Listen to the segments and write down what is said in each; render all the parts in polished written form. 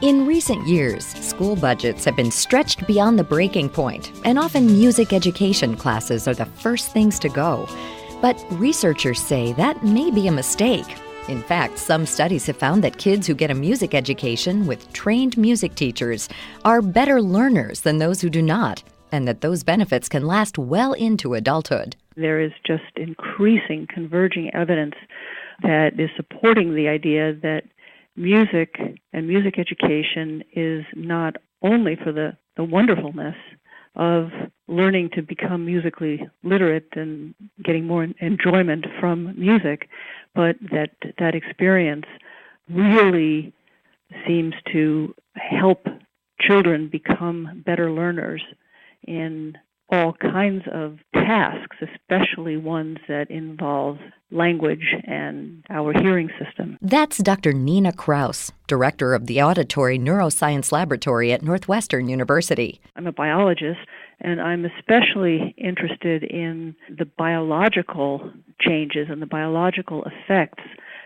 In recent years, school budgets have been stretched beyond the breaking point, and often music education classes are the first things to go. But researchers say that may be a mistake. In fact, some studies have found that kids who get a music education with trained music teachers are better learners than those who do not, and that those benefits can last well into adulthood. There is just increasing converging evidence that is supporting the idea that music and music education is not only for the wonderfulness of learning to become musically literate and getting more enjoyment from music, but that experience really seems to help children become better learners in all kinds of tasks, especially ones that involve language and our hearing system. That's Dr. Nina Kraus, director of the Auditory Neuroscience Laboratory at Northwestern University. I'm a biologist, and I'm especially interested in the biological changes and the biological effects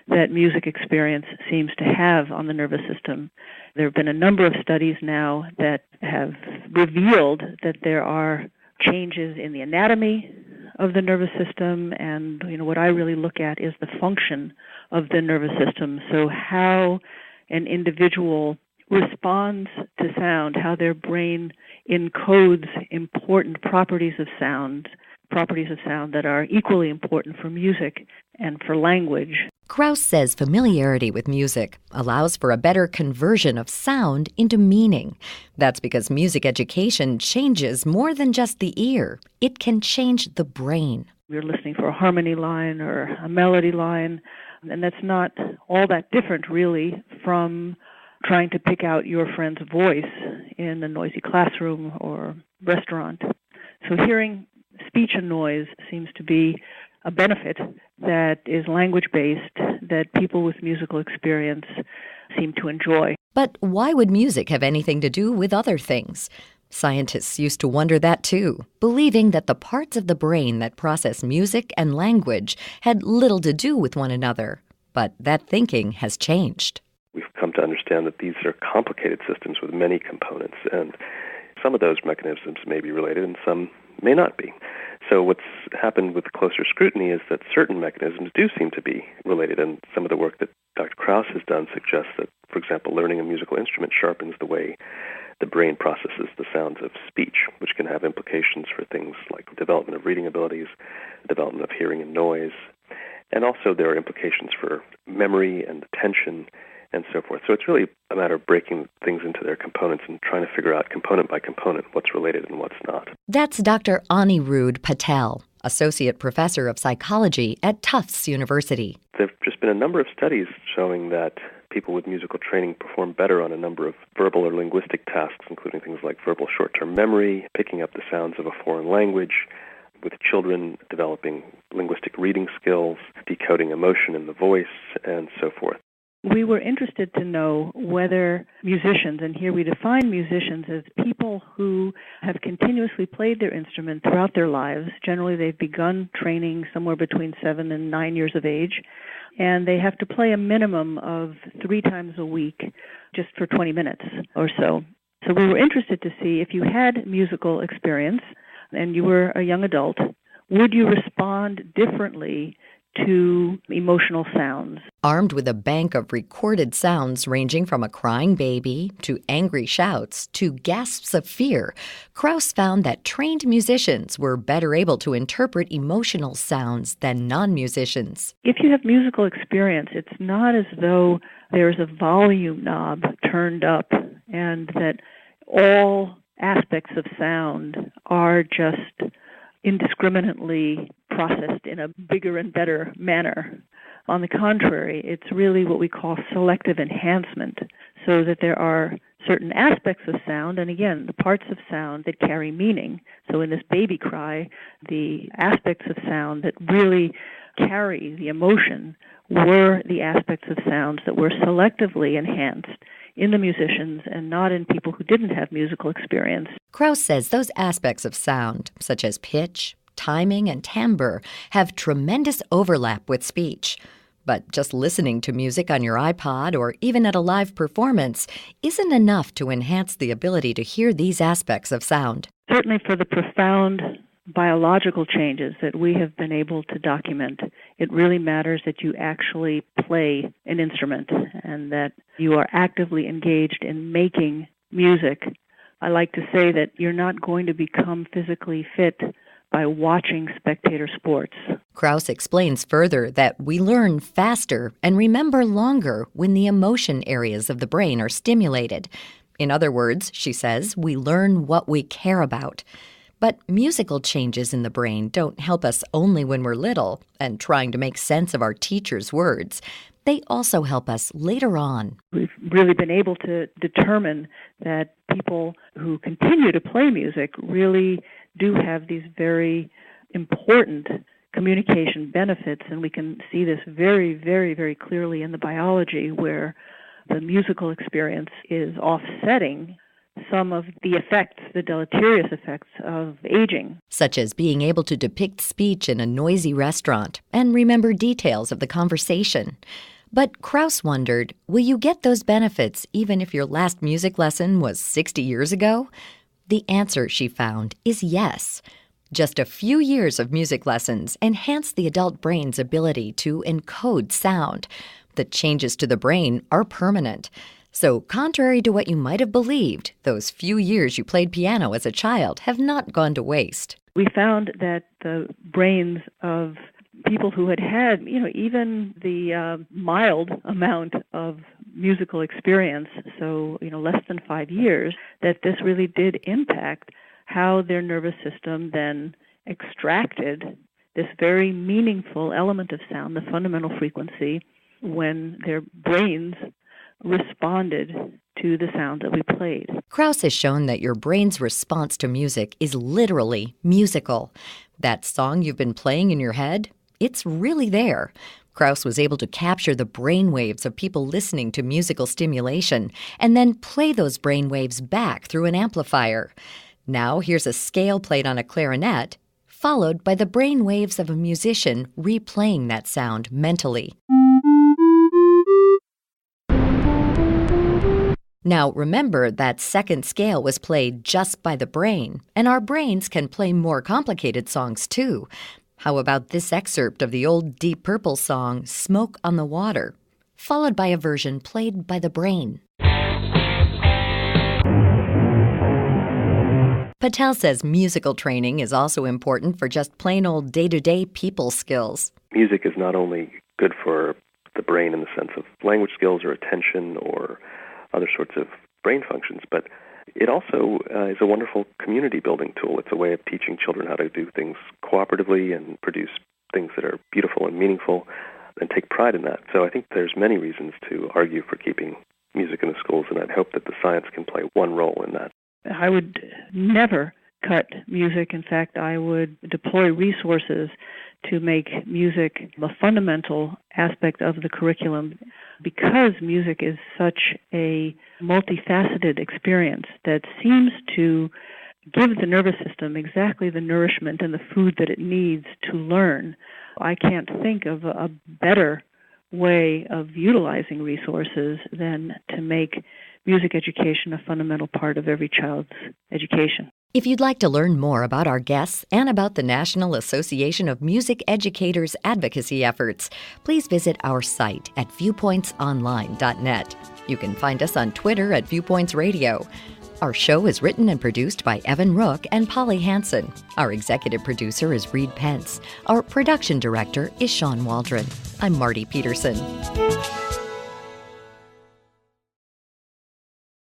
that music experience seems to have on the nervous system. There have been a number of studies now that have revealed that there are changes in the anatomy of the nervous system, and what I really look at is the function of the nervous system. So how an individual responds to sound, how their brain encodes important properties of sound that are equally important for music and for language. Kraus says familiarity with music allows for a better conversion of sound into meaning. That's because music education changes more than just the ear. It can change the brain. You're listening for a harmony line or a melody line, and that's not all that different, really, from trying to pick out your friend's voice in a noisy classroom or restaurant. So hearing speech and noise seems to be a benefit that is language-based that people with musical experience seem to enjoy. But why would music have anything to do with other things? Scientists used to wonder that too, believing that the parts of the brain that process music and language had little to do with one another. But that thinking has changed. We've come to understand that these are complicated systems with many components, and some of those mechanisms may be related and some may not be. So what's happened with closer scrutiny is that certain mechanisms do seem to be related, and some of the work that Dr. Kraus has done suggests that, for example, learning a musical instrument sharpens the way the brain processes the sounds of speech, which can have implications for things like development of reading abilities, development of hearing and noise, and also there are implications for memory and attention and so forth. So it's really a matter of breaking things into their components and trying to figure out component by component what's related and what's not. That's Dr. Anirudh Patel, Associate Professor of Psychology at Tufts University. There have just been a number of studies showing that people with musical training perform better on a number of verbal or linguistic tasks, including things like verbal short-term memory, picking up the sounds of a foreign language, with children developing linguistic reading skills, decoding emotion in the voice, and so forth. We were interested to know whether musicians, and here we define musicians as people who have continuously played their instrument throughout their lives. Generally, they've begun training somewhere between 7 and 9 years of age, and they have to play a minimum of 3 times a week, just for 20 minutes or so. So we were interested to see if you had musical experience and you were a young adult, would you respond differently to emotional sounds? Armed with a bank of recorded sounds ranging from a crying baby to angry shouts to gasps of fear, Kraus found that trained musicians were better able to interpret emotional sounds than non-musicians. If you have musical experience, it's not as though there's a volume knob turned up and that all aspects of sound are just indiscriminately processed in a bigger and better manner. On the contrary, it's really what we call selective enhancement, so that there are certain aspects of sound, and again, the parts of sound that carry meaning. So in this baby cry, the aspects of sound that really carry the emotion were the aspects of sounds that were selectively enhanced in the musicians and not in people who didn't have musical experience. Kraus says those aspects of sound, such as pitch, timing, and timbre, have tremendous overlap with speech. But just listening to music on your iPod or even at a live performance isn't enough to enhance the ability to hear these aspects of sound. Certainly for the profound biological changes that we have been able to document, it really matters that you actually play an instrument and that you are actively engaged in making music. I like to say that you're not going to become physically fit by watching spectator sports. Krauss explains further that we learn faster and remember longer when the emotion areas of the brain are stimulated. In other words, she says, we learn what we care about. But musical changes in the brain don't help us only when we're little and trying to make sense of our teacher's words. They also help us later on. We've really been able to determine that people who continue to play music really do have these very important communication benefits, and we can see this very, very, very clearly in the biology where the musical experience is offsetting some of the effects, the deleterious effects of aging. Such as being able to depict speech in a noisy restaurant and remember details of the conversation. But Krauss wondered, will you get those benefits even if your last music lesson was 60 years ago? The answer, she found, is yes. Just a few years of music lessons enhance the adult brain's ability to encode sound. The changes to the brain are permanent. So, contrary to what you might have believed, those few years you played piano as a child have not gone to waste. We found that the brains of people who had even the mild amount of musical experience, so, less than 5 years, that this really did impact how their nervous system then extracted this very meaningful element of sound, the fundamental frequency, when their brains responded to the sound that we played. Krauss has shown that your brain's response to music is literally musical. That song you've been playing in your head, it's really there. Krauss was able to capture the brain waves of people listening to musical stimulation and then play those brain waves back through an amplifier. Now here's a scale played on a clarinet, followed by the brain waves of a musician replaying that sound mentally. Now remember that second scale was played just by the brain, and our brains can play more complicated songs too. How about this excerpt of the old Deep Purple song, Smoke on the Water, followed by a version played by the brain? Patel says musical training is also important for just plain old day-to-day people skills. Music is not only good for the brain in the sense of language skills or attention or other sorts of brain functions, but it also is a wonderful community-building tool. It's a way of teaching children how to do things cooperatively and produce things that are beautiful and meaningful and take pride in that. So I think there's many reasons to argue for keeping music in the schools, and I'd hope that the science can play one role in that. I would never cut music. In fact, I would deploy resources to make music a fundamental aspect of the curriculum because music is such a multifaceted experience that seems to give the nervous system exactly the nourishment and the food that it needs to learn. I can't think of a better way of utilizing resources than to make music education a fundamental part of every child's education. If you'd like to learn more about our guests and about the National Association of Music Educators advocacy efforts, please visit our site at viewpointsonline.net. You can find us on Twitter at Viewpoints Radio. Our show is written and produced by Evan Rook and Polly Hansen. Our executive producer is Reed Pence. Our production director is Sean Waldron. I'm Marty Peterson.